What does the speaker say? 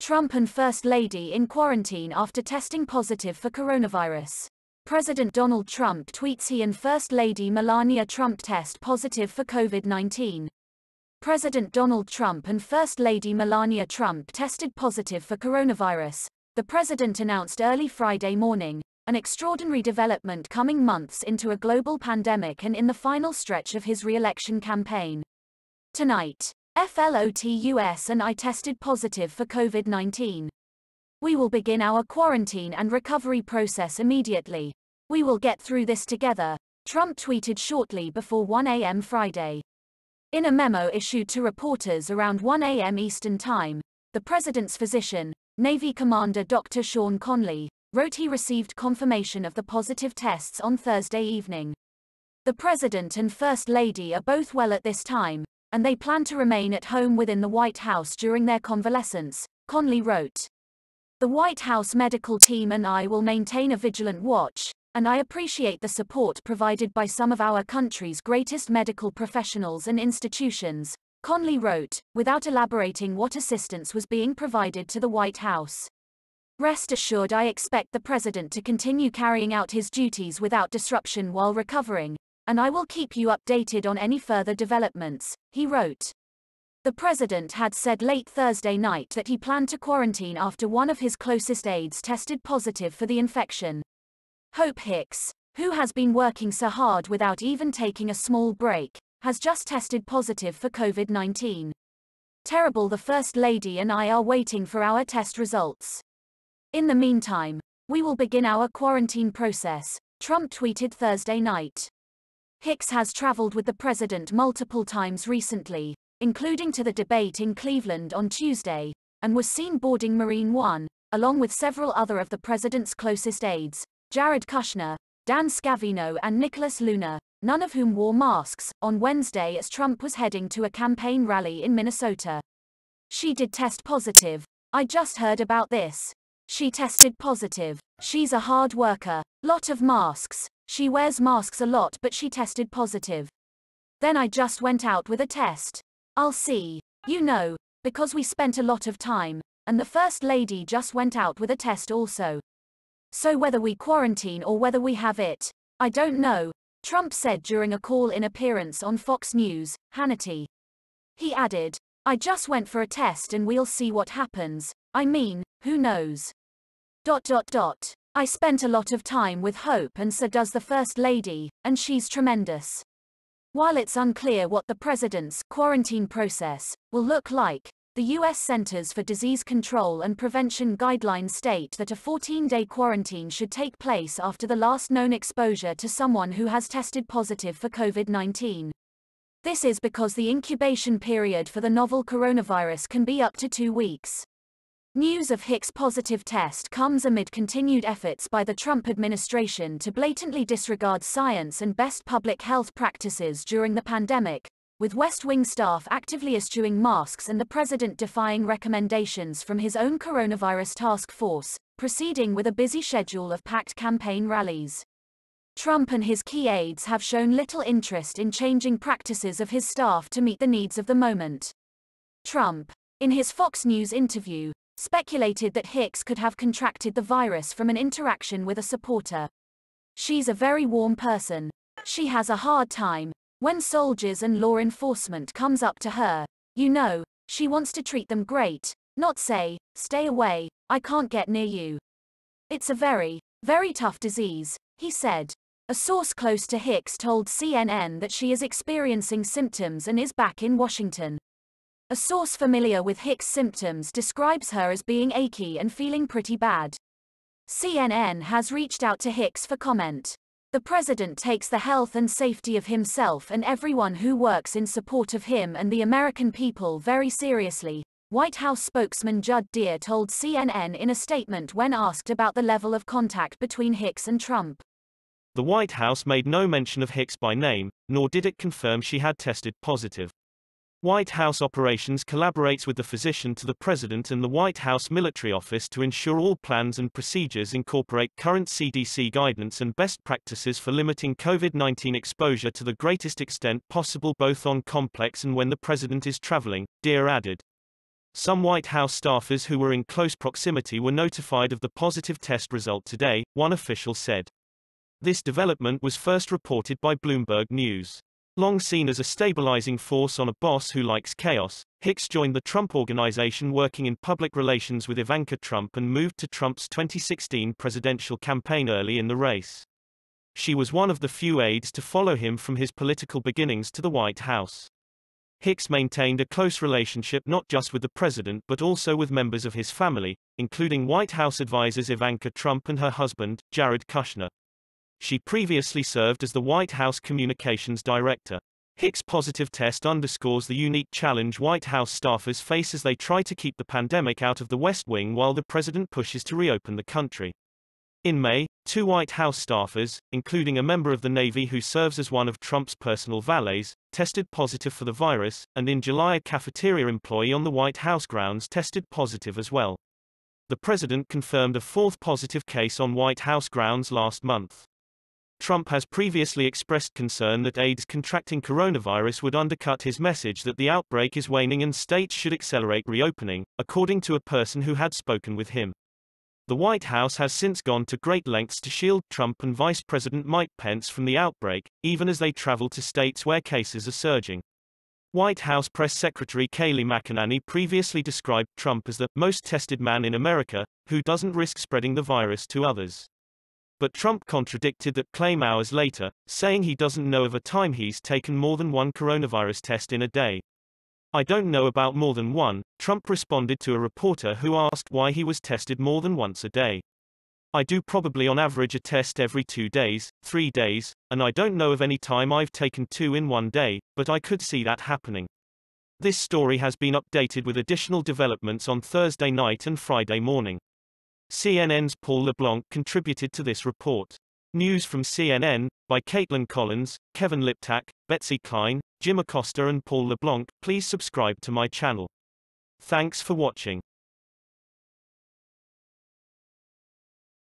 Trump and First Lady in quarantine after testing positive for coronavirus. President Donald Trump tweets he and First Lady Melania Trump test positive for COVID-19. President Donald Trump and First Lady Melania Trump tested positive for coronavirus, the president announced early Friday morning, an extraordinary development coming months into a global pandemic and in the final stretch of his re-election campaign. Tonight, FLOTUS and I tested positive for COVID-19. We will begin our quarantine and recovery process immediately. We will get through this together, Trump tweeted shortly before 1 a.m. Friday. In a memo issued to reporters around 1 a.m. Eastern Time, the president's physician, Navy Commander Dr. Sean Conley, wrote he received confirmation of the positive tests on Thursday evening. The president and First Lady are both well at this time, and they plan to remain at home within the White House during their convalescence, Conley wrote. The White House medical team and I will maintain a vigilant watch, and I appreciate the support provided by some of our country's greatest medical professionals and institutions, Conley wrote, without elaborating what assistance was being provided to the White House. Rest assured, I expect the president to continue carrying out his duties without disruption while recovering, and I will keep you updated on any further developments, he wrote. The president had said late Thursday night that he planned to quarantine after one of his closest aides tested positive for the infection. Hope Hicks, who has been working so hard without even taking a small break, has just tested positive for COVID-19. Terrible. The First Lady and I are waiting for our test results. In the meantime, we will begin our quarantine process, Trump tweeted Thursday night. Hicks has traveled with the president multiple times recently, including to the debate in Cleveland on Tuesday, and was seen boarding Marine One, along with several other of the president's closest aides, Jared Kushner, Dan Scavino and Nicholas Luna, none of whom wore masks, on Wednesday as Trump was heading to a campaign rally in Minnesota. She did test positive. I just heard about this. She tested positive. She's a hard worker. Lot of masks. She wears masks a lot, but she tested positive. Then I just went out with a test. I'll see. You know, because we spent a lot of time, and the First Lady just went out with a test also. So whether we quarantine or whether we have it, I don't know, Trump said during a call-in appearance on Fox News, Hannity. He added, I just went for a test and we'll see what happens. I mean, who knows? I spent a lot of time with Hope and so does the First Lady, and she's tremendous. While it's unclear what the president's quarantine process will look like, the U.S. Centers for Disease Control and Prevention guidelines state that a 14-day quarantine should take place after the last known exposure to someone who has tested positive for COVID-19. This is because the incubation period for the novel coronavirus can be up to 2 weeks. News of Hicks' positive test comes amid continued efforts by the Trump administration to blatantly disregard science and best public health practices during the pandemic, with West Wing staff actively eschewing masks and the president defying recommendations from his own coronavirus task force, proceeding with a busy schedule of packed campaign rallies. Trump and his key aides have shown little interest in changing practices of his staff to meet the needs of the moment. Trump, in his Fox News interview, speculated that Hicks could have contracted the virus from an interaction with a supporter. She's a very warm person. She has a hard time. When soldiers and law enforcement comes up to her, you know, she wants to treat them great, not say, stay away, I can't get near you. It's a very, very tough disease, he said. A source close to Hicks told CNN that she is experiencing symptoms and is back in Washington. A source familiar with Hicks' symptoms describes her as being achy and feeling pretty bad. CNN has reached out to Hicks for comment. The president takes the health and safety of himself and everyone who works in support of him and the American people very seriously, White House spokesman Judd Deere told CNN in a statement when asked about the level of contact between Hicks and Trump. The White House made no mention of Hicks by name, nor did it confirm she had tested positive. White House operations collaborates with the physician to the president and the White House military office to ensure all plans and procedures incorporate current CDC guidance and best practices for limiting COVID-19 exposure to the greatest extent possible both on complex and when the president is traveling, Deere added. Some White House staffers who were in close proximity were notified of the positive test result today, one official said. This development was first reported by Bloomberg News. Long seen as a stabilizing force on a boss who likes chaos, Hicks joined the Trump Organization working in public relations with Ivanka Trump and moved to Trump's 2016 presidential campaign early in the race. She was one of the few aides to follow him from his political beginnings to the White House. Hicks maintained a close relationship not just with the president but also with members of his family, including White House advisors Ivanka Trump and her husband, Jared Kushner. She previously served as the White House Communications Director. Hicks' positive test underscores the unique challenge White House staffers face as they try to keep the pandemic out of the West Wing while the president pushes to reopen the country. In May, 2 White House staffers, including a member of the Navy who serves as one of Trump's personal valets, tested positive for the virus, and in July a cafeteria employee on the White House grounds tested positive as well. The president confirmed a 4th positive case on White House grounds last month. Trump has previously expressed concern that aides contracting coronavirus would undercut his message that the outbreak is waning and states should accelerate reopening, according to a person who had spoken with him. The White House has since gone to great lengths to shield Trump and Vice President Mike Pence from the outbreak, even as they travel to states where cases are surging. White House Press Secretary Kayleigh McEnany previously described Trump as the most tested man in America, who doesn't risk spreading the virus to others. But Trump contradicted that claim hours later, saying he doesn't know of a time he's taken more than one coronavirus test in a day. I don't know about more than one, Trump responded to a reporter who asked why he was tested more than once a day. I do probably on average a test every 2 days, 3 days, and I don't know of any time I've taken 2 in one day, but I could see that happening. This story has been updated with additional developments on Thursday night and Friday morning. CNN's Paul LeBlanc contributed to this report. News from CNN, by Caitlin Collins, Kevin Liptak, Betsy Klein, Jim Acosta and Paul LeBlanc. Please subscribe to my channel. Thanks for watching.